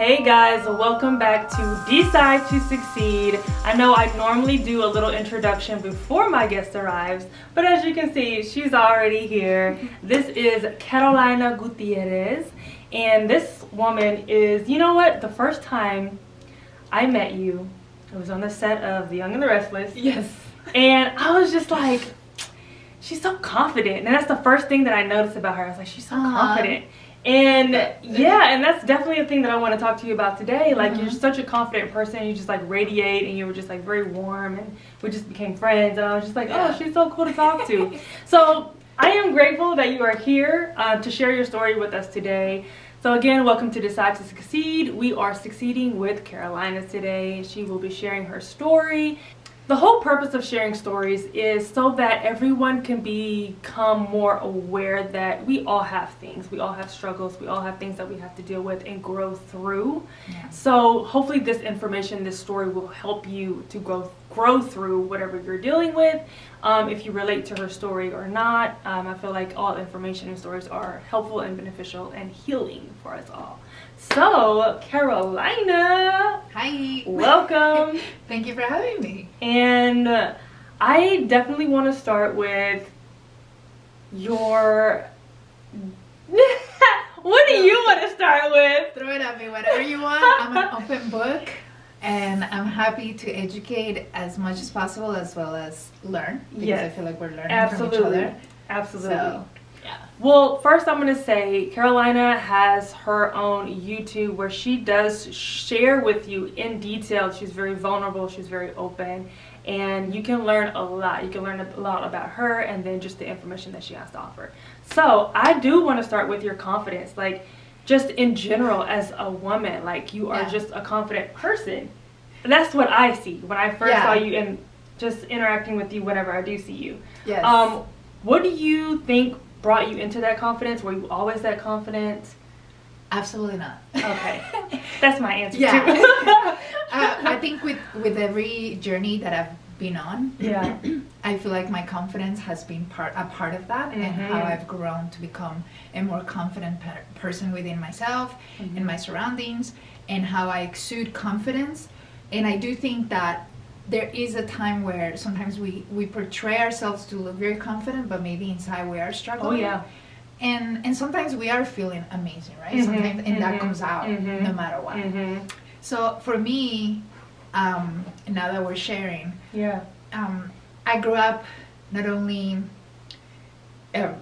Hey guys, welcome back to Decide to Succeed. I know I normally do a little introduction before my guest arrives, but as you can see, she's already here. This is Carolina Gutierrez, and this woman is, you know what, the first time I met you, it was on the set of The Young and the Restless. Yes. And I was just like, she's so confident. And that's the first thing that I noticed about her. I was like, she's so confident. And yeah, and that's definitely a thing that I want to talk to you about today. Like, you're such a confident person. You just like radiate, and you were just like very warm, and we just became friends. And I was just like, oh, she's so cool to talk to. So I am grateful that you are here to share your story with us today. So again, welcome to Decide to Succeed. We are succeeding with Carolina today. She will be sharing her story. The whole purpose of sharing stories is so that everyone can become more aware that we all have things. We all have struggles. We all have things that we have to deal with and grow through. Yeah. So hopefully this information, this story will help you to grow through whatever you're dealing with. If you relate to her story or not, I feel like all information and stories are helpful and beneficial and healing for us all. So, Carolina. Hi. Welcome. Thank you for having me. And I definitely want to start with your... What do you want to start with? Throw it at me, whatever you want. I'm an open book, and I'm happy to educate as much as possible, as well as learn, because I feel like we're learning from each other. Absolutely. So, yeah. Well, first I'm going to say Carolina has her own YouTube where she does share with you in detail. She's very vulnerable. She's very open. And you can learn a lot. You can learn a lot about her and then just the information that she has to offer. So I do want to start with your confidence. Like, just in general as a woman, like, you are just a confident person. That's what I see when I first saw you and just interacting with you whenever I do see you. Yes. What do you think brought you into that confidence? Were you always that confident? Absolutely not. Okay. That's my answer too. I think with every journey that I've been on, I feel like my confidence has been a part of that, and how I've grown to become a more confident person within myself and my surroundings, and how I exude confidence. And I do think that there is a time where sometimes we portray ourselves to look very confident, but maybe inside we are struggling. Oh yeah. And sometimes we are feling amazing, right? Sometimes, and that comes out no matter what. So for me, now that we're sharing, I grew up not only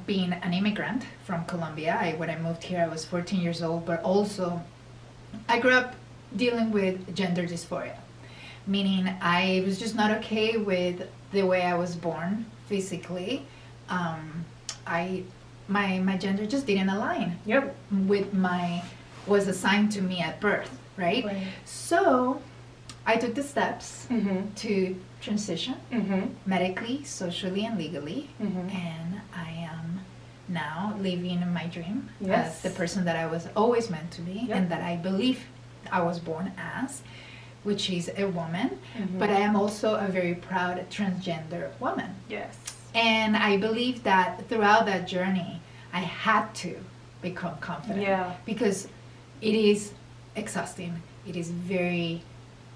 being an immigrant from Colombia. When I moved here, I was 14 years old, but also I grew up dealing with gender dysphoria. Meaning I was just not okay with the way I was born physically. My gender just didn't align with was assigned to me at birth, right? So I took the steps to transition medically, socially, and legally, and I am now living my dream as the person that I was always meant to be, and that I believe I was born as, which is a woman, but I am also a very proud transgender woman. Yes. And I believe that throughout that journey, I had to become confident. Yeah. Because it is exhausting. It is very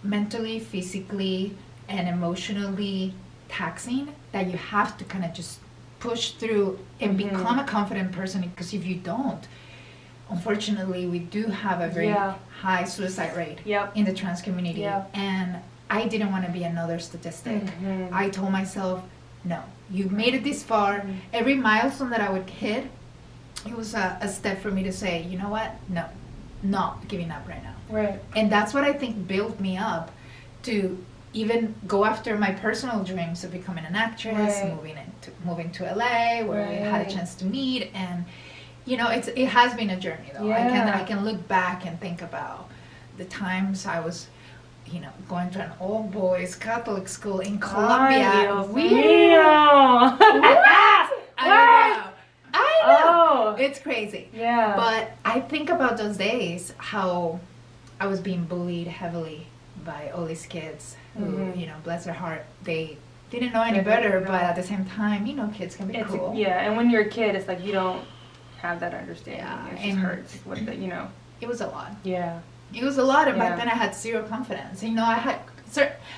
mentally, physically, and emotionally taxing, that you have to kind of just push through and become a confident person, because if you don't, unfortunately, we do have a very high suicide rate in the trans community. And I didn't want to be another statistic. I told myself, no, you've made it this far. Every milestone that I would hit, it was a step for me to say, you know what? No, not giving up right now. Right. And that's what I think built me up to even go after my personal dreams of becoming an actress, moving to LA, where we had a chance to meet. And you know, it has been a journey, though. I can look back and think about the times I was, you know, going to an all boys Catholic school in Colombia. I know. It's crazy. Yeah. But I think about those days, how I was being bullied heavily by all these kids who, you know, bless their heart, they didn't know any better, but at the same time, you know, kids can be cruel. And when you're a kid, it's like you don't have that understanding. It just hurts. You know. It was a lot. Yeah. It was a lot, and back then I had zero confidence. You know, I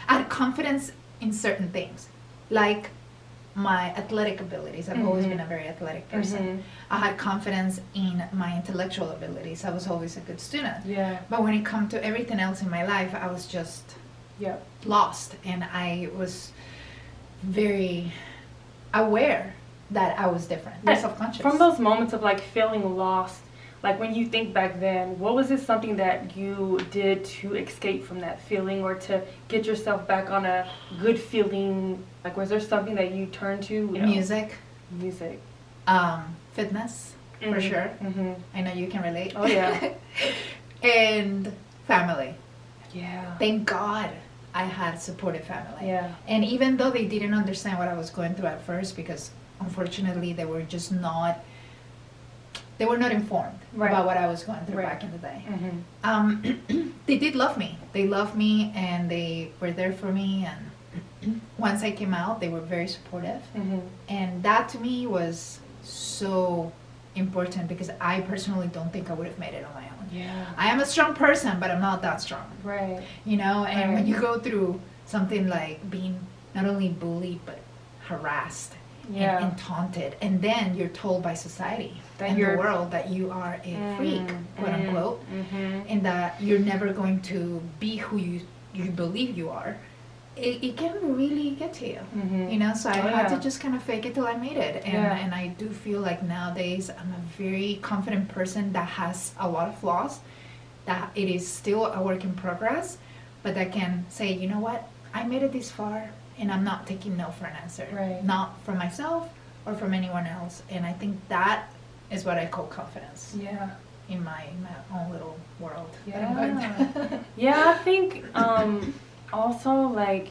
had confidence in certain things, like my athletic abilities. I've always been a very athletic person. I had confidence in my intellectual abilities. I was always a good student. Yeah. But when it comes to everything else in my life, I was just lost, and I was very aware that I was different. Very self-conscious. From those moments of like feeling lost, like when you think back then, what was it something that you did to escape from that feeling or to get yourself back on a good feeling? Like, was there something that you turned to? You know? Music. Fitness, for sure. I know you can relate. Oh, yeah. And family. Yeah. Thank God I had supportive family. Yeah. And even though they didn't understand what I was going through at first, because unfortunately they were just not, they were not informed about what I was going through back in the day. They did love me. They loved me, and they were there for me. And once I came out, they were very supportive. And that to me was so important, because I personally don't think I would have made it on my own. Yeah. I am a strong person, but I'm not that strong. Right. You know, and when you go through something like being not only bullied, but harassed and taunted, and then you're told by society and the world that you are a freak, quote unquote, and that you're never going to be who you believe you are, it can really get to you, you know. So I had to just kind of fake it till I made it, and I do feel like nowadays I'm a very confident person that has a lot of flaws, that it is still a work in progress, but that can say, you know what, I made it this far, and I'm not taking no for an answer, not from myself or from anyone else. And I think that is what I call confidence. Yeah. In my own little world. Yeah. Yeah, I think also like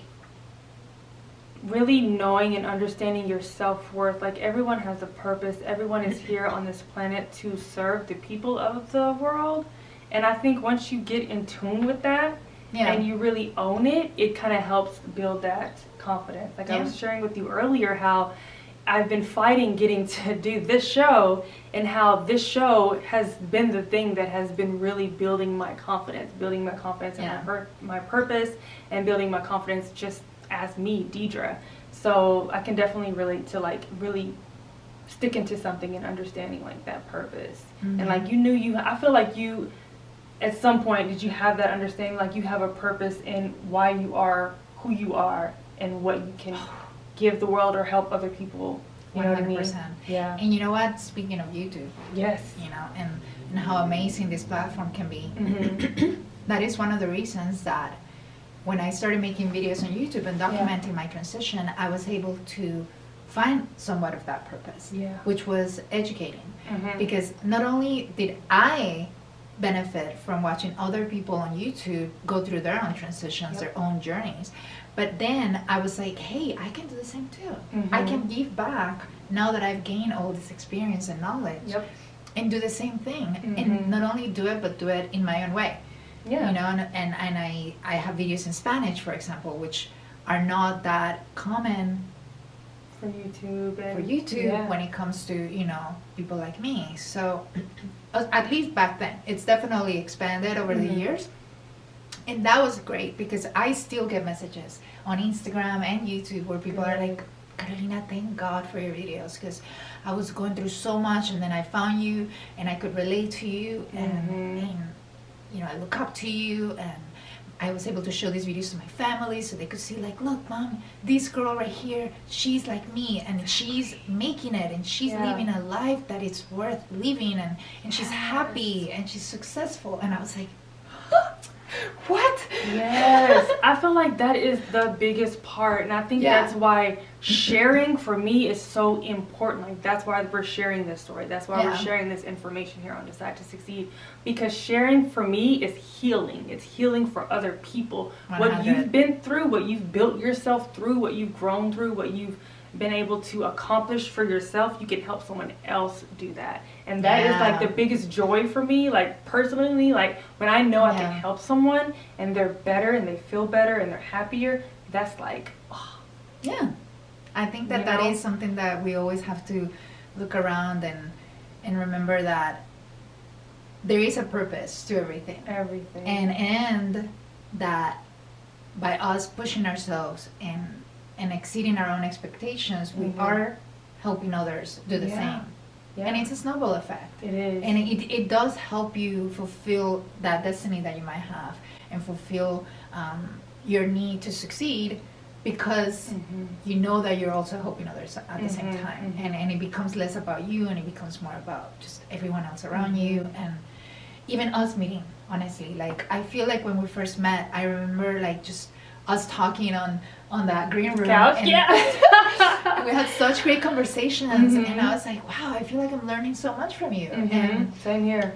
really knowing and understanding your self-worth. Like, everyone has a purpose. Everyone is here on this planet to serve the people of the world. And I think once you get in tune with that, and you really own it, it kind of helps build that confidence. Like I was sharing with you earlier how I've been fighting getting to do this show, and how this show has been the thing that has been really building my confidence in my purpose, and building my confidence just as me, Deidre. So I can definitely relate to like really sticking to something and understanding like that purpose. And like I feel like you, at some point, did you have that understanding, like you have a purpose in why you are who you are and what you can give the world or help other people. You know what I mean? Yeah. And you know what? Speaking of YouTube, yes, you know, and how amazing this platform can be. That is one of the reasons that when I started making videos on YouTube and documenting my transition, I was able to find somewhat of that purpose, which was educating. Because not only did I benefit from watching other people on YouTube go through their own transitions, their own journeys, but then I was like, hey, I can do the same too. I can give back now that I've gained all this experience and knowledge, and do the same thing. And not only do it, but do it in my own way. You know, and I have videos in Spanish, for example, which are not that common for YouTube when it comes to, you know, people like me. So at least back then, it's definitely expanded over the years. And that was great, because I still get messages on Instagram and YouTube where people are like, Carolina, thank God for your videos, because I was going through so much, and then I found you and I could relate to you, and you know, I look up to you, and I was able to show these videos to my family so they could see, like, look, Mom, this girl right here, she's like me, and she's making it, and she's living a life that is worth living, and she's happy, and she's successful. And I was like, what? Yes. I feel like that is the biggest part, and I think that's why sharing for me is so important. Like, that's why we're sharing this story. That's why we're sharing this information here on Decide to Succeed, because sharing for me is healing. It's healing for other people. 100. What you've been through, what you've built yourself through, what you've grown through, what you've been able to accomplish for yourself, you can help someone else do that. And that is like the biggest joy for me, like personally, like when I know I can help someone and they're better and they feel better and they're happier, that's like, oh. Yeah. I think that that is something that we always have to look around and remember, that there is a purpose to everything. Everything. And that by us pushing ourselves and exceeding our own expectations, we are helping others do the same. Yeah. And it's a snowball effect. It is. And it does help you fulfill that destiny that you might have and fulfill your need to succeed, because you know that you're also helping others at the same time. And it becomes less about you, and it becomes more about just everyone else around you. And even us meeting, honestly, like I feel like when we first met, I remember like just us talking on that green room couch. And we had such great conversations, and I was like, wow, I feel like I'm learning so much from you. And same here.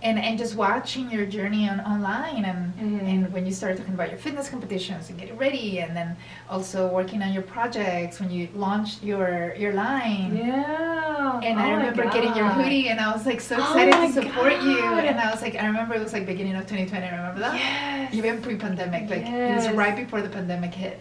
And just watching your journey online, and when you started talking about your fitness competitions and getting ready, and then also working on your projects when you launched your line. Yeah. And I remember getting your hoodie, and I was like so excited to support you. And I was like, I remember it was like beginning of 2020. Remember that? Yes. Even pre-pandemic, like it was right before the pandemic hit.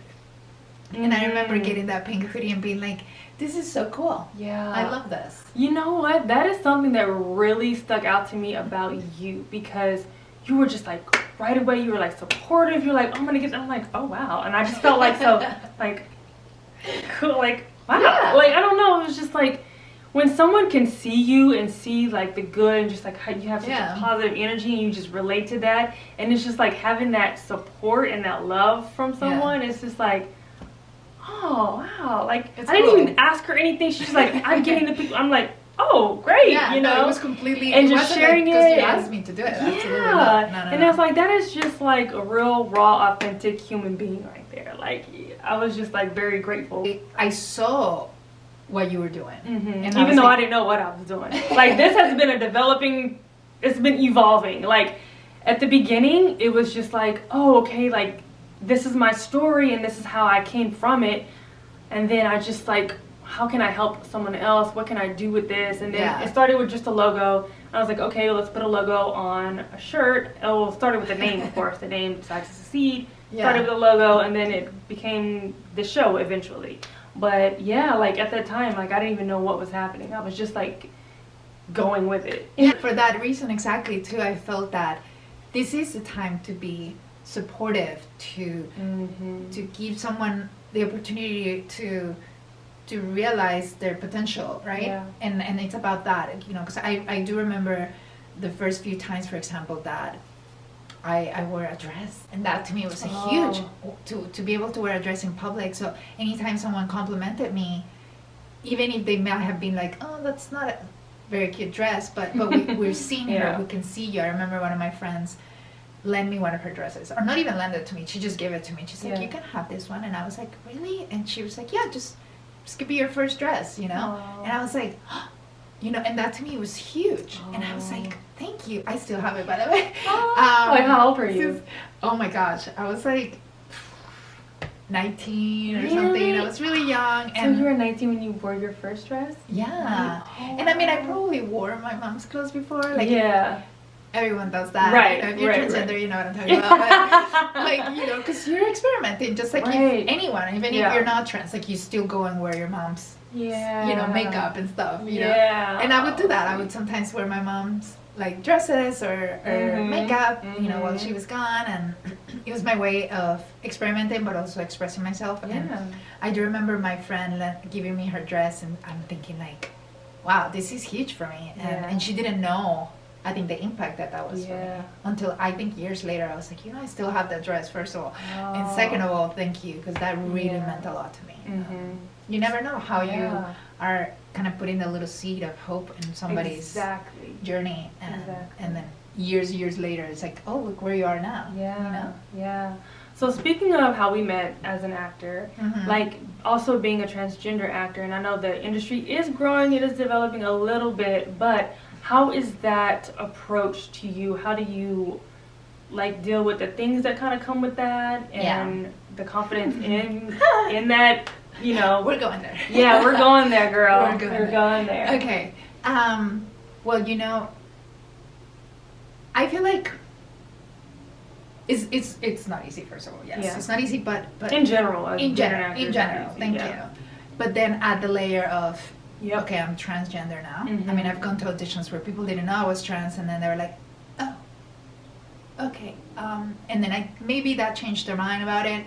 And I remember getting that pink hoodie and being like, this is so cool. Yeah. I love this. You know what? That is something that really stuck out to me about you, because you were just like, right away, you were like supportive. You're like, oh, I'm going to get, I'm like, oh, wow. And I just felt like so, like, cool, like, wow. Yeah. Like, I don't know. It was just like, when someone can see you and see like the good and just like how you have such a positive energy and you just relate to that. And it's just like having that support and that love from someone. It's just like, oh wow, like it's I didn't even ask her anything. She's just like, I'm getting the people. I'm like, oh great, you know. It was completely and just sharing like, it. You asked me to do it. Absolutely. Yeah, and it's like that is just like a real raw, authentic human being right there. Like I was just like very grateful. I saw what you were doing, and even though I didn't know what I was doing, like this has been a developing. It's been evolving. Like at the beginning, it was just like, oh okay, like. This is my story and this is how I came from it, and then I just like, how can I help someone else, what can I do with this? And then it started with just a logo. I was like, okay, let's put a logo on a shirt. Oh, it started with the name, of course. The name Decides to Succeed started with a logo, and then it became the show eventually. But yeah, like at that time, like I didn't even know what was happening. I was just like going with it. For that reason exactly too, I felt that this is the time to be supportive, to give someone the opportunity to realize their potential, right? And it's about that, you know, because I do remember the first few times, for example, that I wore a dress, and that to me was a huge to be able to wear a dress in public. So anytime someone complimented me, even if they might have been like, oh, that's not a very cute dress, but we're seeing her, we can see you. I remember one of my friends lend me one of her dresses, or not even lend it to me, she just gave it to me. She's like, you can have this one. And I was like, really? And she was like, yeah, just could be your first dress, you know. And I was like, oh, you know, and that to me was huge. And I was like, thank you. I still have it, by the way. Like how old were you? Oh my gosh, I was like 19 or something. I was really young. And so you were 19 when you wore your first dress? Yeah. And I mean, I probably wore my mom's clothes before, like everyone does that. Right. You know, if you're transgender, you know what I'm talking about. But, like, you know, because you're experimenting, just like anyone, even if you're not trans, like you still go and wear your mom's, you know, makeup and stuff, you know. And I would do that. I would sometimes wear my mom's like dresses or makeup, you know, while she was gone, and it was my way of experimenting, but also expressing myself. And I do remember my friend giving me her dress, and I'm thinking like, wow, this is huge for me, and she didn't know. I think the impact that was for me. Until I think years later, I was like, you know, I still have that dress, first of all. And second of all, thank you, because that really meant a lot to me. You never know how you are kind of putting a little seed of hope in somebody's journey. And then years later, it's like, oh, look where you are now. You know? So speaking of how we met as an actor, like also being a transgender actor, and I know the industry is growing, it is developing a little bit, but how is that approach to you? How do you like deal with the things that kind of come with that, and the confidence in that, you know? We're going there. Yeah, we're going there, girl. We're going there. Okay. Well, you know, I feel like it's not easy, first of all. Yes, it's not easy, but in general, thank you. But then add the layer of okay, I'm transgender now. I mean, I've gone to auditions where people didn't know I was trans, and then they were like, okay, and then maybe that changed their mind about it,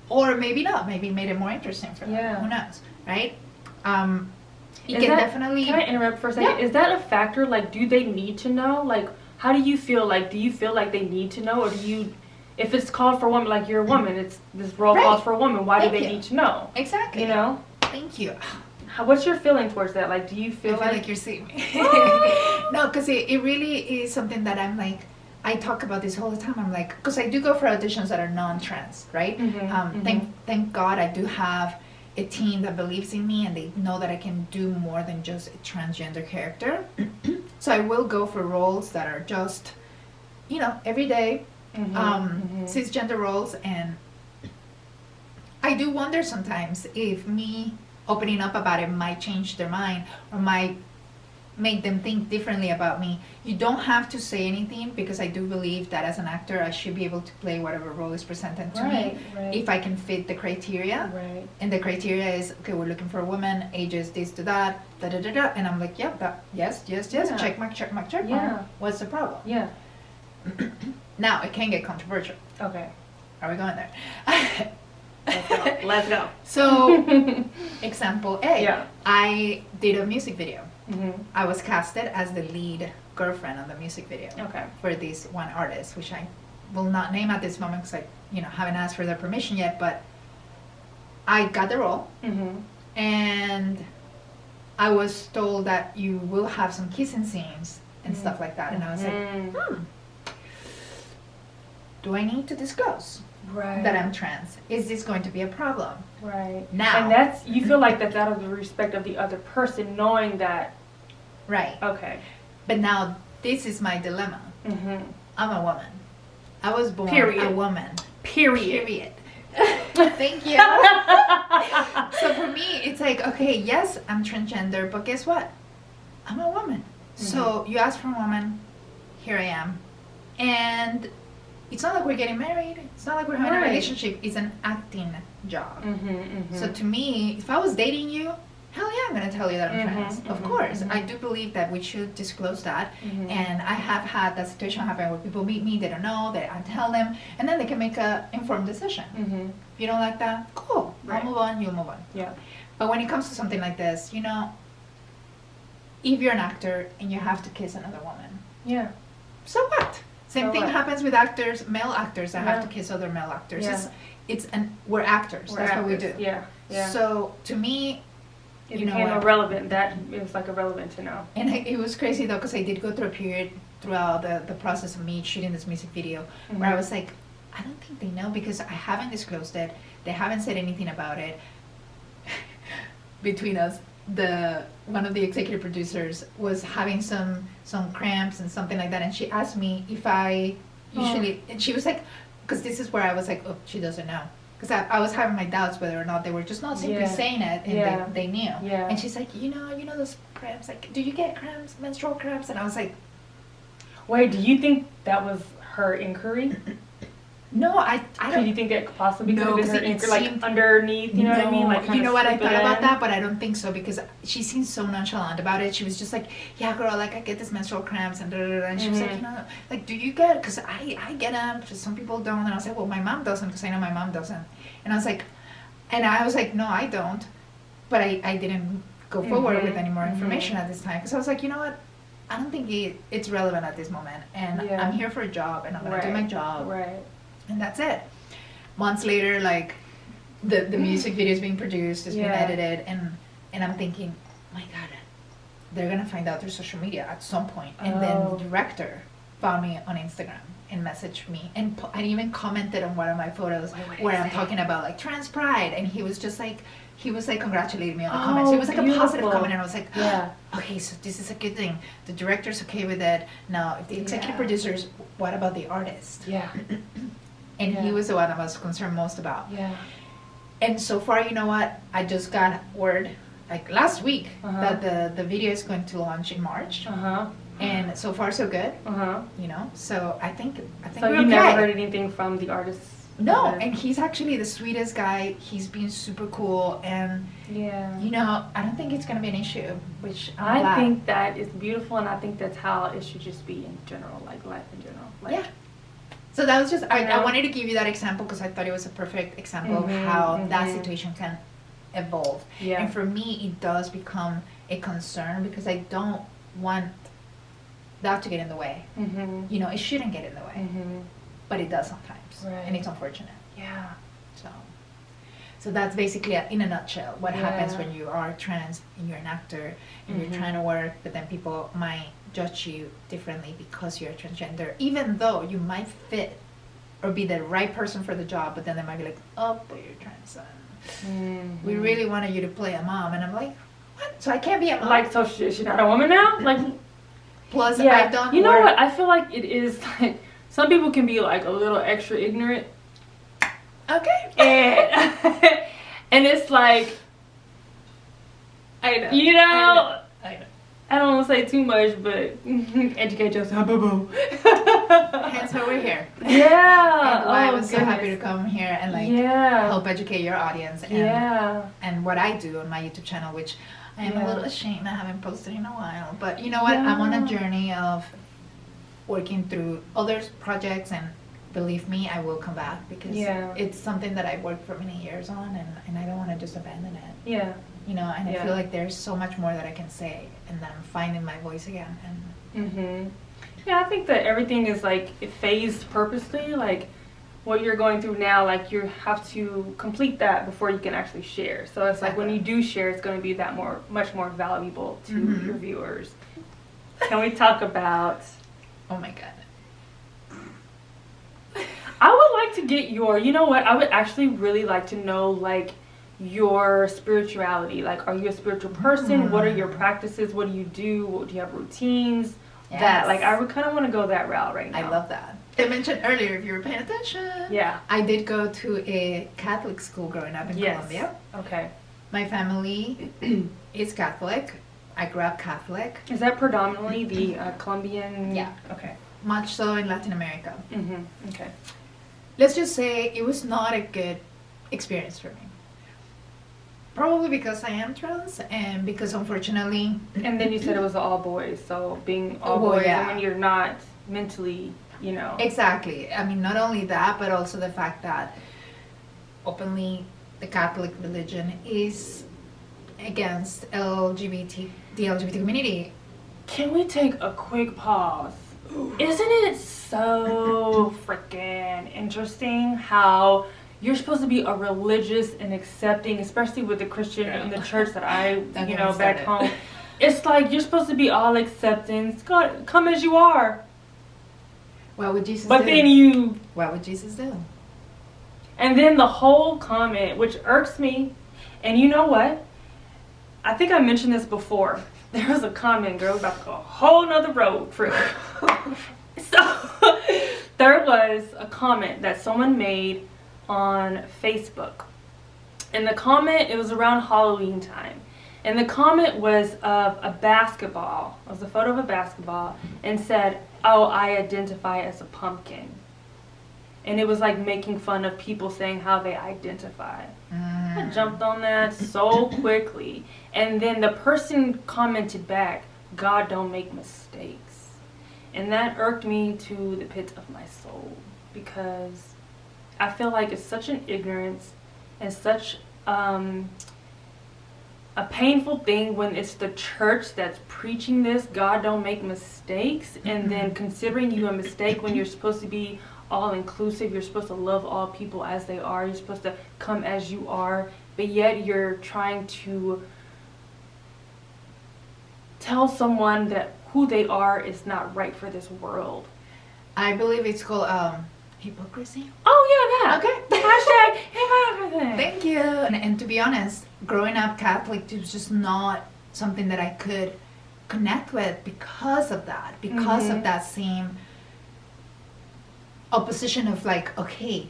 or maybe not. Maybe made it more interesting for them. Yeah. Who knows, right? Definitely. Can I interrupt for a second? Yeah. Is that a factor? Like, do they need to know? Like, how do you feel? Like, do you feel like they need to know, or do you? If it's called for a woman, like you're a woman, it's this role calls for a woman. Why do they need to know? Exactly. You know. Thank you. What's your feeling towards that? Like, do you feel like you're seeing me? No, because it really is something that I'm like, I talk about this all the time. I'm like, because I do go for auditions that are non-trans, right? Thank God I do have a team that believes in me and they know that I can do more than just a transgender character. So I will go for roles that are just, everyday cisgender roles. And I do wonder sometimes if me opening up about it might change their mind or might make them think differently about me. You don't have to say anything, because I do believe that as an actor I should be able to play whatever role is presented to me if I can fit the criteria. Right. And the criteria is, okay, we're looking for a woman, ages this to that, da da da da, and I'm like, yes, Yeah. check mark. Yeah. What's the problem? Yeah. Now it can get controversial. Okay. Are we going there? Let's go. So, example A. Yeah. I did a music video. Mm-hmm. I was casted as the lead girlfriend on the music video. Okay. For this one artist, which I will not name at this moment because I, haven't asked for their permission yet. But I got the role, and I was told that you will have some kissing scenes and stuff like that. And I was like, do I need to disclose that I'm trans? Is this going to be a problem? Right. Now. And you feel like that's out of the respect of the other person, knowing that. Right. Okay. But now this is my dilemma. I'm a woman. I was born a woman. Period. Thank you. So for me, it's like, okay, yes, I'm transgender, but guess what? I'm a woman. So you asked for a woman, here I am. And it's not like we're getting married. It's not like we're having a relationship. It's an acting job. So to me, if I was dating you, hell yeah, I'm going to tell you that I'm trans. Of course. I do believe that we should disclose that. And I have had that situation happen where people meet me, they don't know, I tell them, and then they can make an informed decision. If you don't like that, cool. I'll move on, you'll move on. Yeah. But when it comes to something like this, if you're an actor and you have to kiss another woman, so what? Same thing happens with actors, male actors that have to kiss other male actors. We're actors. That's what we do. Yeah. So to me, it became irrelevant. It was like irrelevant to know. And it was crazy though, because I did go through a period throughout the process of me shooting this music video where I was like, I don't think they know, because I haven't disclosed it. They haven't said anything about it. Between us, one of the executive producers was having some cramps and something like that, and she asked me if I usually, and she was like, because this is where I was like, oh, she doesn't know, because I was having my doubts whether or not they were just not simply saying it, and they knew. And she's like, you know those cramps, like, do you get cramps, menstrual cramps? And I was like, wait, do you think that was her inquiry? No, I don't. Do you think that possibly could have been her inquiry, like underneath, you know what I mean? Like, you know what, I thought about that, but I don't think so, because she seemed so nonchalant about it. She was just like, yeah, girl, like, I get this menstrual cramps, and and she was like, like, do you get, because I get them, some people don't. And I was like, well, my mom doesn't, because I know my mom doesn't. And I was like, no, I don't. But I didn't go forward with any more information at this time, because I was like, you know what, I don't think it's relevant at this moment, and I'm here for a job, and I'm going to do my job. Right. And that's it. Months later, like, the music video is being produced, it's being edited, and I'm thinking, my God, they're gonna find out through social media at some point. And then the director found me on Instagram and messaged me, and I even commented on one of my photos where I'm talking about like trans pride, and he was congratulating me on the comments. It was like a positive comment, and I was like, okay, so this is a good thing. The director's okay with it. Now, if the executive producers, what about the artist? And he was the one I was concerned most about. And so far, you know what? I just got word, like last week, that the video is going to launch in March. And so far, so good. So I think so we're you okay. never heard anything from the artist? No, and he's actually the sweetest guy. He's been super cool, and I don't think it's gonna be an issue. Which I think that is beautiful, and I think that's how it should just be in general, like life in general. Like, So that was just, I wanted to give you that example because I thought it was a perfect example of how that situation can evolve. Yeah. And for me, it does become a concern because I don't want that to get in the way. You know, it shouldn't get in the way, but it does sometimes, and it's unfortunate. Yeah. So that's basically, in a nutshell, what happens when you are trans and you're an actor and you're trying to work, but then people might judge you differently because you're transgender, even though you might fit or be the right person for the job, but then they might be like, oh, but you're trans. We really wanted you to play a mom. And I'm like, what? So I can't be a mom? Like, so she's not a woman now? Like, plus, I've done you know what? I feel like it is, like, some people can be, like, a little extra ignorant. Okay. And it's like, I know. you know, I know. I don't want to say too much, but educate yourself. Hence why we're here. Yeah. And why I was so happy to come here and like help educate your audience. And, and what I do on my YouTube channel, which I am a little ashamed I haven't posted in a while. But you know what? I'm on a journey of working through other projects, and believe me, I will come back because it's something that I've worked for many years on, and I don't want to just abandon it. Yeah. You know, and I feel like there's so much more that I can say, and that I'm finding my voice again. And yeah, I think that everything is like phased purposely. Like what you're going through now, like you have to complete that before you can actually share. So it's like when you do share, it's going to be that much more valuable to your viewers. Can we talk about? Oh my God. I would like to get your. You know what? I would actually really like to know like your spirituality. Like, are you a spiritual person? What are your practices? What do? Do you have routines? That, like, I would kind of want to go that route right now. I love that. I mentioned earlier, if you were paying attention, I did go to a Catholic school growing up in Colombia. Okay. My family is Catholic. I grew up Catholic. Is that predominantly the Colombian? Yeah. Okay. Much so in Latin America. Okay. Let's just say it was not a good experience for me. Probably because I am trans, and because unfortunately... And then you said it was all boys, so being all boys, I mean, you're not mentally, you know... Exactly. I mean, not only that, but also the fact that openly the Catholic religion is against the LGBT community. Can we take a quick pause? Isn't it so freaking interesting how... You're supposed to be a religious and accepting, especially with the Christian in the church that I, you know, back home. It's like you're supposed to be all acceptance. God, come as you are. What would Jesus do? But then you... What would Jesus do? And then the whole comment, which irks me, and you know what? I think I mentioned this before. There was a comment, girl, about to go a whole nother road for So, there was a comment that someone made on Facebook, and the comment, it was around Halloween time, and the comment was of a basketball. It was a photo of a basketball, and said, oh, I identify as a pumpkin. And it was like making fun of people saying how they identify. I jumped on that so quickly, and then the person commented back, God don't make mistakes. And that irked me to the pit of my soul, because I feel like it's such an ignorance and such a painful thing when it's the church that's preaching this, God don't make mistakes, and then considering you a mistake when you're supposed to be all-inclusive, you're supposed to love all people as they are, you're supposed to come as you are, but yet you're trying to tell someone that who they are is not right for this world. I believe it's called... hypocrisy? Oh yeah, that. Okay. Hashtag hypocrisy. Thank you. And to be honest, growing up Catholic, it was just not something that I could connect with because of that. Because of that same opposition of like, okay,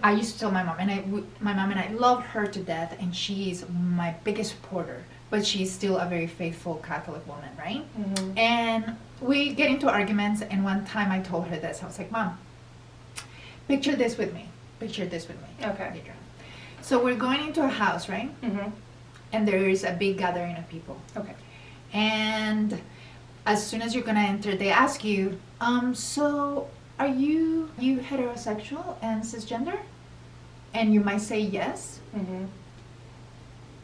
I used to tell my mom, and my mom and I love her to death, and she's my biggest supporter, but she's still a very faithful Catholic woman, right? And we get into arguments, and one time I told her this. I was like, Mom, picture this with me. Okay. So we're going into a house, right? And there is a big gathering of people. Okay. And as soon as you're going to enter, they ask you, so are you heterosexual and cisgender? And you might say yes.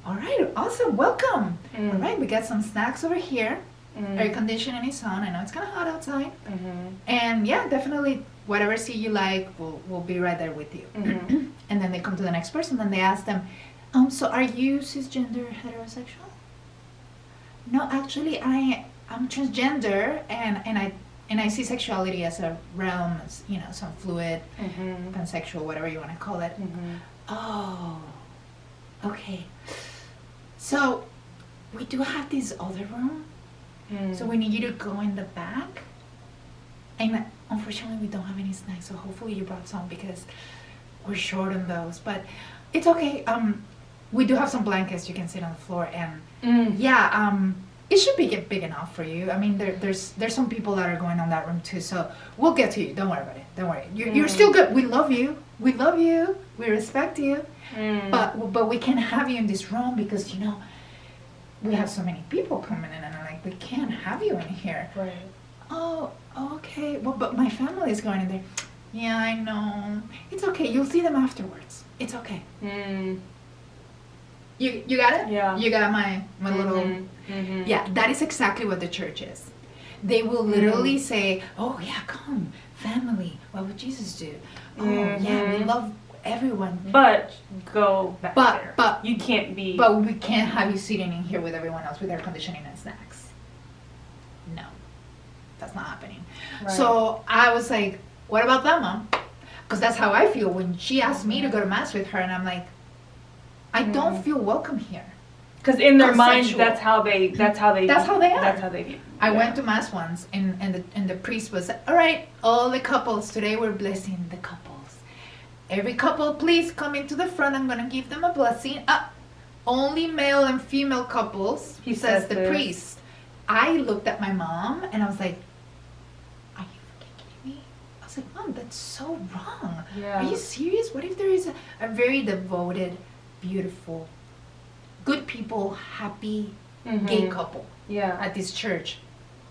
All right, awesome, welcome. All right, we got some snacks over here. Air conditioning is on. I know it's kind of hot outside. And yeah, definitely whatever seat you like, we'll be right there with you. And then they come to the next person and they ask them, so are you cisgender heterosexual? No, actually I'm transgender and I see sexuality as a realm, as, you know, some fluid, pansexual, whatever you want to call it. Oh, okay. So we do have this other room. So we need you to go in the back. And unfortunately, we don't have any snacks. So hopefully you brought some because we're short on those. But it's okay. We do have some blankets. You can sit on the floor. And it should be big enough for you. I mean, there's some people that are going on that room too. So we'll get to you. Don't worry about it. Don't worry. You're still good. We love you. We love you. We respect you. But we can't have you in this room because, you know, we have so many people coming in and I'm like, we can't have you in here. Right. Oh, okay. Well, but my family is going in there. Yeah, I know. It's okay. You'll see them afterwards. It's okay. You got it? Yeah. You got my little... Yeah, that is exactly what the church is. They will literally say, oh, yeah, come, family. What would Jesus do? Oh, yeah, we love everyone. But go back there. But you can't be... But we can't have you sitting in here with everyone else with air conditioning and snacks. No. That's not happening. Right. So I was like, what about that, Mom? Because that's how I feel when she asked me to go to Mass with her and I'm like, I don't feel welcome here. Because in their minds, that's how they are. That's how they view. I went to Mass once and the priest was, all right, all the couples, today we're blessing the couples. Every couple, please come into the front. I'm going to give them a blessing. Only male and female couples, he says the priest. I looked at my mom and I was like, are you freaking kidding me? I was like, Mom, that's so wrong. Yeah. Are you serious? What if there is a very devoted, beautiful, good people, happy, gay couple at this church?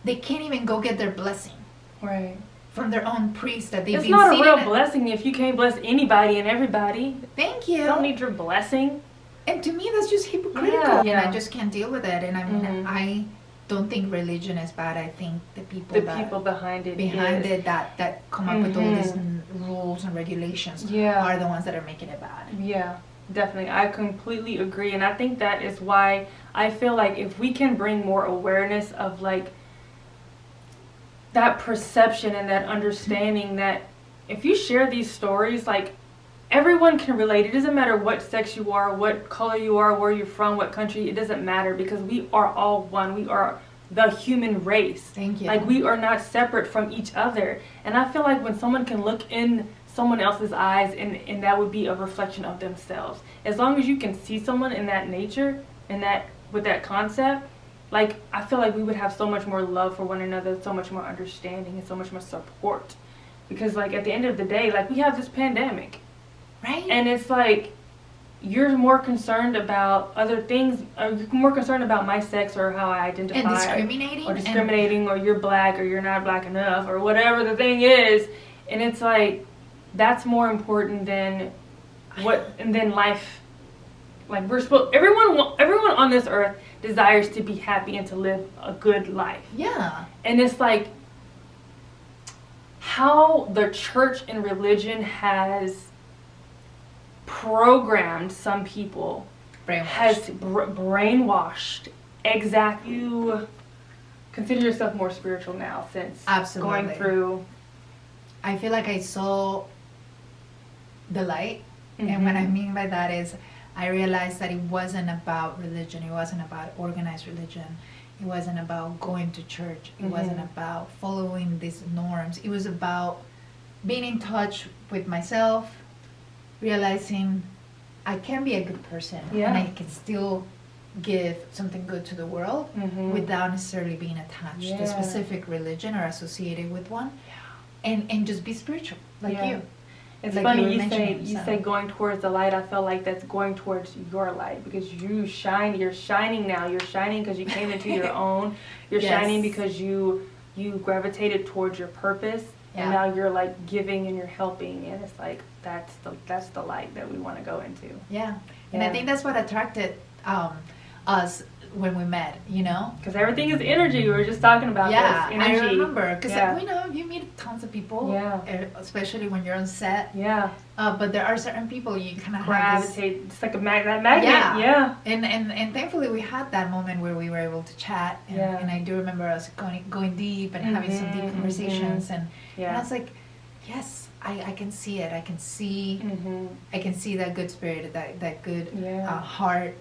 They can't even go get their blessing. Right. From their own priest that they've It's been not a real blessing if you can't bless anybody and everybody. Thank you. You don't need your blessing. And to me, that's just hypocritical. Yeah. And I just can't deal with it. And I mean, I don't think religion is bad. I think the people behind it that come up with all these rules and regulations are the ones that are making it bad. Yeah, definitely. I completely agree. And I think that is why I feel like if we can bring more awareness of like that perception and that understanding that if you share these stories, like everyone can relate. It doesn't matter what sex you are, what color you are, where you're from, what country. It doesn't matter because we are all one. We are the human race. Thank you. Like we are not separate from each other. And I feel like when someone can look in someone else's eyes and that would be a reflection of themselves. As long as you can see someone in that nature and that with that concept, like I feel like we would have so much more love for one another, so much more understanding and so much more support. Because like at the end of the day, like we have this pandemic. Right. And it's like you're more concerned about other things, or you're more concerned about my sex or how I identify. And discriminating. Or you're black or you're not black enough or whatever the thing is. And it's like that's more important than life. Like everyone on this earth desires to be happy and to live a good life. Yeah. And it's like how the church and religion has programmed some people, brainwashed. Exactly. You consider yourself more spiritual now since going through. I feel like I saw the light, and what I mean by that is I realized that it wasn't about religion. It wasn't about organized religion. It wasn't about going to church. It wasn't about following these norms. It was about being in touch with myself, realizing I can be a good person and I can still give something good to the world without necessarily being attached to a specific religion or associated with one, and just be spiritual like you. It's like funny you say going towards the light. I feel like that's going towards your light because you shine. You're shining now. You're shining because you came into your own. You're shining because you gravitated towards your purpose. Yeah. And now you're like giving and you're helping, and it's like that's the light that we want to go into. Yeah. And I think that's what attracted us when we met, you know? Because everything is energy. We were just talking about this. Energy. I remember. Because we know you meet tons of people, especially when you're on set. Yeah. But there are certain people you kind of gravitate. It's like a magnet. Yeah. And thankfully we had that moment where we were able to chat. And I do remember us going deep and having some deep conversations. And I was like, yes, I can see it. I can see that good spirit, that good heart,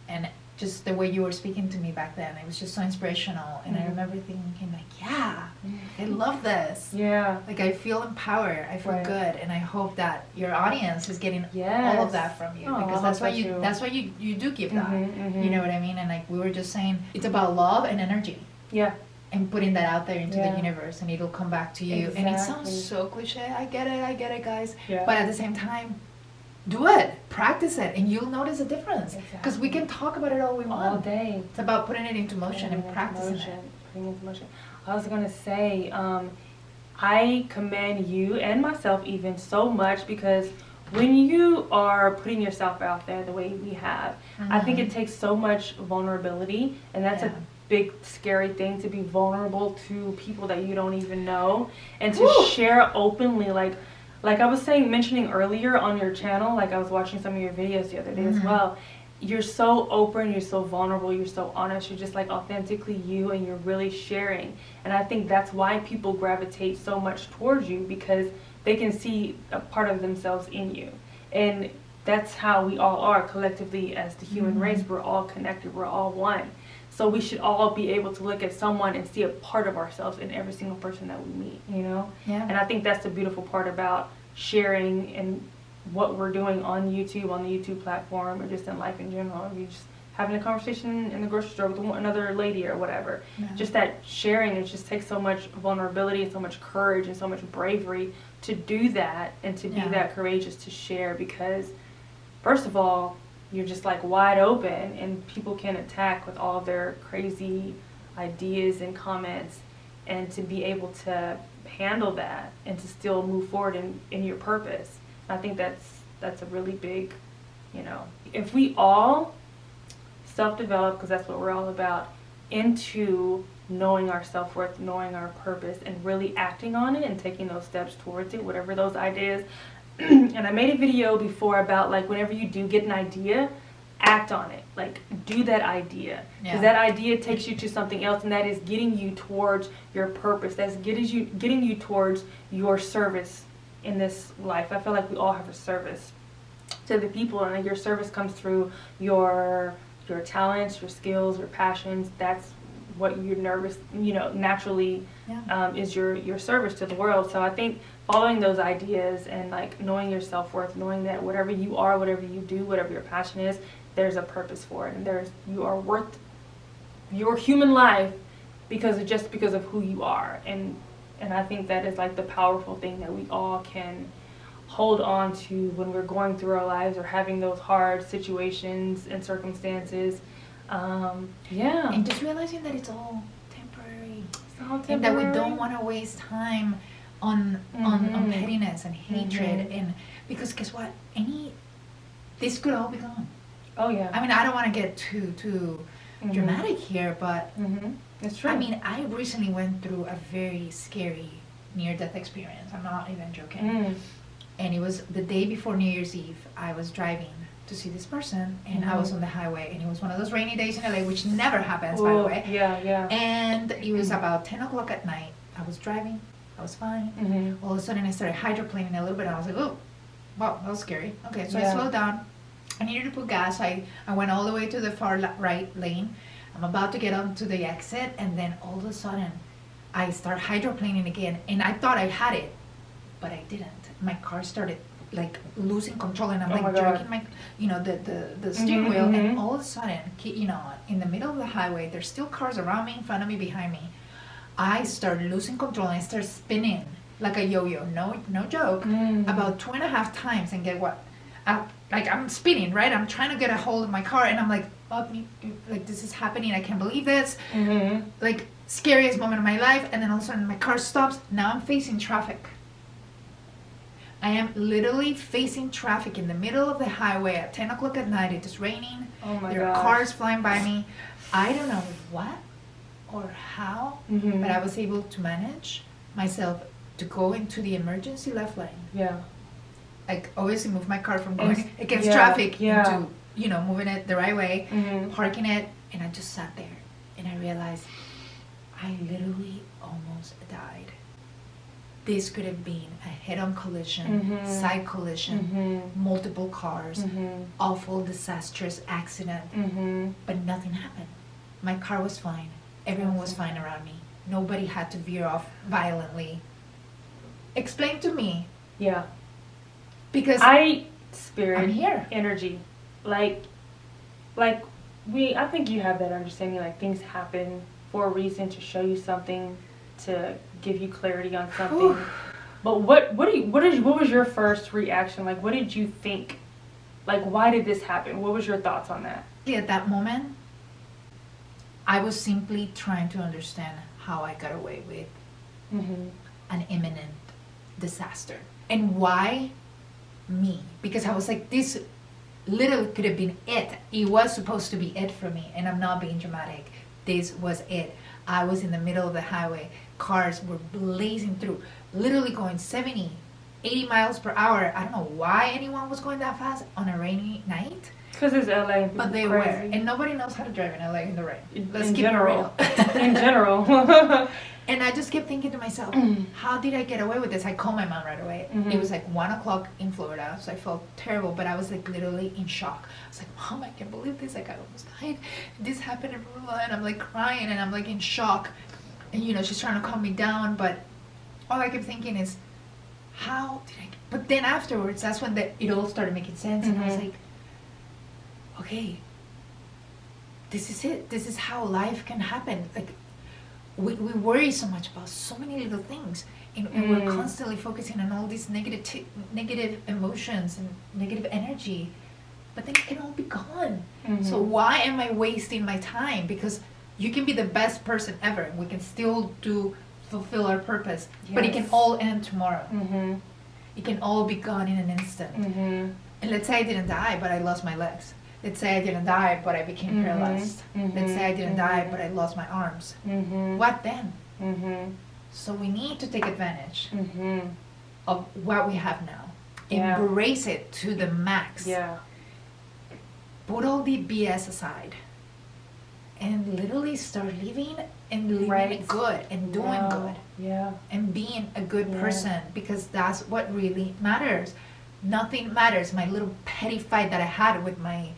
and just the way you were speaking to me back then. It was just so inspirational. And I remember thinking like, I love this. Yeah. Like I feel empowered. I feel good. And I hope that your audience is getting all of that from you. Because that's why you do give that. You know what I mean? And like we were just saying, it's about love and energy. Yeah. And putting that out there into the universe, and it'll come back to you. Exactly. And it sounds so cliche. I get it, guys. Yeah. But at the same time, do it, practice it, and you'll notice a difference. Because we can talk about it all we want. All day. It's about putting it into motion and practicing it. Putting it into motion. I was gonna say, I commend you and myself even so much, because when you are putting yourself out there the way we have, I think it takes so much vulnerability, and that's a big scary thing, to be vulnerable to people that you don't even know, and to share openly, like I was mentioning earlier on your channel, like I was watching some of your videos the other day as well. You're so open, you're so vulnerable, you're so honest, you're just like authentically you, and you're really sharing. And I think that's why people gravitate so much towards you, because they can see a part of themselves in you. And that's how we all are collectively as the human race. We're all connected, we're all one. So we should all be able to look at someone and see a part of ourselves in every single person that we meet, you know? Yeah. And I think that's the beautiful part about sharing and what we're doing on YouTube, on the YouTube platform, or just in life in general. You just having a conversation in the grocery store with another lady or whatever. Yeah. Just that sharing, it just takes so much vulnerability and so much courage and so much bravery to do that, and to be that courageous to share, because first of all, you're just like wide open, and people can attack with all their crazy ideas and comments, and to be able to handle that and to still move forward in your purpose. I think that's a really big, you know, if we all self-develop, because that's what we're all about, into knowing our self-worth, knowing our purpose, and really acting on it and taking those steps towards it, whatever those ideas. And I made a video before about like whenever you do get an idea, act on it. Like do that idea, because that idea takes you to something else, and that is getting you towards your purpose. That's getting you towards your service in this life. I feel like we all have a service to the people, and your service comes through your talents, your skills, your passions. That's what you're naturally is your service to the world. So I think following those ideas and like knowing your self-worth, knowing that whatever you are, whatever you do, whatever your passion is, there's a purpose for it, and you are worth your human life because of who you are. And I think that is like the powerful thing that we all can hold on to when we're going through our lives or having those hard situations and circumstances. And just realizing that it's all temporary. And that we don't want to waste time on pettiness and hatred, and because guess what? This could all be gone. Oh yeah. I mean, I don't want to get too dramatic here, but it's true. I mean, I recently went through a very scary near-death experience. I'm not even joking. And it was the day before New Year's Eve. I was driving to see this person, and I was on the highway, and it was one of those rainy days in LA, which never happens, by the way. Yeah. And it was about 10 o'clock at night. I was driving. I was fine. All of a sudden, I started hydroplaning a little bit, and I was like, oh, wow, that was scary. Okay, so I slowed down. I needed to put gas. I went all the way to the far right lane. I'm about to get onto the exit, and then all of a sudden, I start hydroplaning again, and I thought I had it, but I didn't. My car started like losing control, and I'm jerking my, the steering wheel, and all of a sudden, in the middle of the highway, there's still cars around me, in front of me, behind me. I start losing control, and I start spinning like a yo-yo. No joke. About 2.5 times, and get what? I'm spinning, right? I'm trying to get a hold of my car, and I'm like up me, like this is happening, I can't believe this. Mm-hmm. Like scariest moment of my life, and then all of a sudden my car stops. Now I'm facing traffic. I am literally facing traffic in the middle of the highway at 10 o'clock at night. It is raining. Oh my There are cars flying by me. I don't know what or how, mm-hmm. but I was able to manage myself to go into the emergency left lane. Yeah. Like obviously move my car from going against traffic into, you know, moving it the right way, mm-hmm. parking it, and I just sat there and I realized I literally almost died. This could have been a head-on collision, mm-hmm. side collision, mm-hmm. multiple cars, mm-hmm. awful, disastrous accident, mm-hmm. but nothing happened. My car was fine. Everyone was fine around me. Nobody had to veer off violently. Explain to me. Yeah. Because spirit, I'm here. Energy, like I think you have that understanding. Like things happen for a reason, to show you something, to give you clarity on something. But what was your first reaction? Like, what did you think? Like, why did this happen? What was your thoughts on that? At that moment, I was simply trying to understand how I got away with mm-hmm. an imminent disaster. And why me? Because I was like, this literally could have been it. It was supposed to be it for me. And I'm not being dramatic. This was it. I was in the middle of the highway. Cars were blazing through, literally going 70, 80 miles per hour. I don't know why anyone was going that fast on a rainy night. Because it's LA. But they were. And nobody knows how to drive in LA in the rain. Let's keep general. it real. In general. And I just kept thinking to myself, how did I get away with this? I called my mom right away. Mm-hmm. It was like 1 o'clock in Florida, so I felt terrible, but I was like literally in shock. I was like, Mom, I can't believe this. Like I almost died. This happened in real life, and I'm like crying, and I'm like in shock. And you know, she's trying to calm me down, but all I kept thinking is, how did I? But then afterwards, that's when it all started making sense, and I was like, okay, this is it. This is how life can happen. Like we worry so much about so many little things, and we're constantly focusing on all these negative emotions and negative energy, but then it can all be gone. So why am I wasting my time? Because you can be the best person ever, and we can still fulfill our purpose, but it can all end tomorrow. It can all be gone in an instant. And let's say I didn't die, but I lost my legs. Let's say I didn't die, but I became paralyzed. Let's say I didn't die, but I lost my arms. What then? So we need to take advantage of what we have now. Embrace it to the max. Put all the BS aside and literally start living and living it good and doing good. And being a good person, because that's what really matters. Nothing matters. My little petty fight that I had with my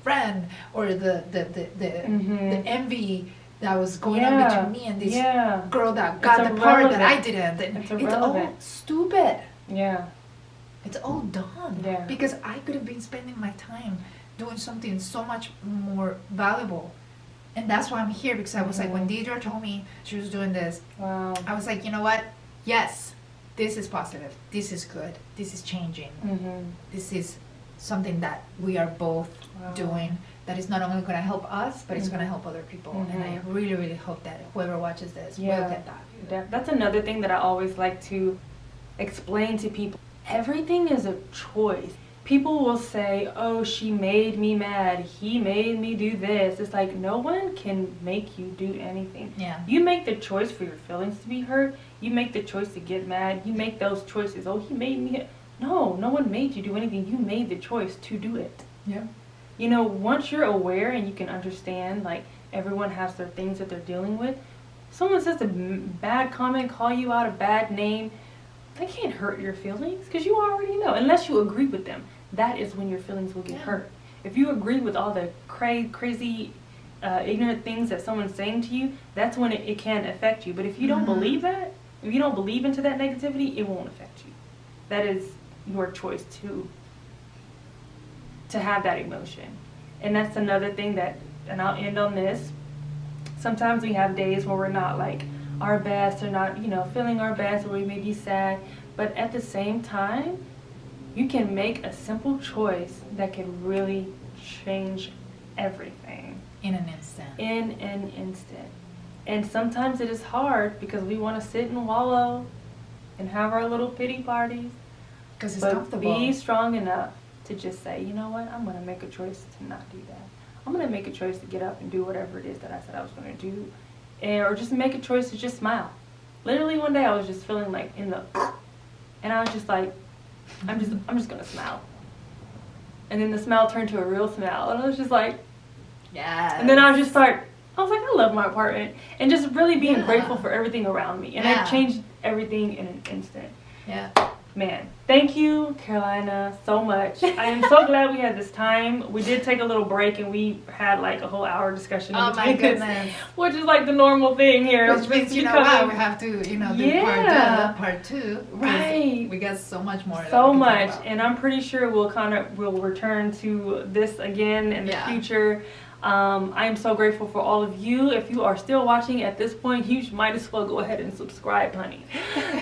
friend, or the envy that was going on between me and this girl that got the part that I didn't. And it's all stupid. It's all done. Because I could have been spending my time doing something so much more valuable. And that's why I'm here, because I was like, when Deidre told me she was doing this, I was like, you know what? Yes, this is positive. This is good. This is changing. This is something that we are both doing that is not only going to help us, but it's going to help other people. And I really, really hope that whoever watches this will get that. That's another thing that I always like to explain to people. Everything is a choice. People will say, oh, she made me mad. He made me do this. It's like, no one can make you do anything. You make the choice for your feelings to be hurt. You make the choice to get mad. You make those choices. Oh, he made me. No one made you do anything. You made the choice to do it. You know, once you're aware and you can understand, like, everyone has their things that they're dealing with. Someone says a bad comment, call you out a bad name, they can't hurt your feelings, because you already know. Unless you agree with them, that is when your feelings will get hurt. If you agree with all the crazy, ignorant things that someone's saying to you, that's when it can affect you. But if you don't believe that, if you don't believe into that negativity, it won't affect you. That is your choice to have that emotion. And that's another thing that, and I'll end on this, sometimes we have days where we're not like our best, or not, you know, feeling our best, or we may be sad, but at the same time, you can make a simple choice that can really change everything. In an instant. In an instant. And sometimes it is hard because we want to sit and wallow and have our little pity parties. Because it's but comfortable. Be strong enough to just say, you know what, I'm going to make a choice to not do that. I'm going to make a choice to get up and do whatever it is that I said I was going to do. Or just make a choice to just smile. Literally one day I was just feeling like in the, and I was just like, I'm just going to smile. And then the smile turned to a real smile. And I was just like, yeah. And then I was like, I love my apartment. And just really being grateful for everything around me. And I changed everything in an instant. Yeah. Man, thank you, Carolina, so much. I am so glad we had this time. We did take a little break and we had like a whole hour discussion. Oh my goodness. Which is like the normal thing here. Which means, you know what, we have to, do part two. Right. We got so much more. So much. And I'm pretty sure we'll return to this again in the future. I'm so grateful for all of you. If you are still watching at this point, you might as well go ahead and subscribe, honey.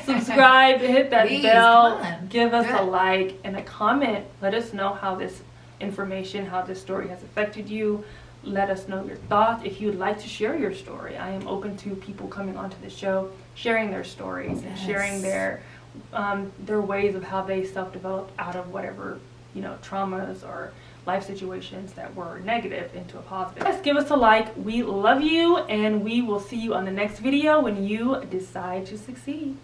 Subscribe, hit that bell, give us a like and a comment. Let us know how this information, how this story has affected you. Let us know your thoughts. If you'd like to share your story, I am open to people coming onto the show, sharing their stories and sharing their ways of how they self-developed out of whatever, traumas or life situations that were negative into a positive. Yes, give us a like. We love you, and we will see you on the next video when you decide to succeed.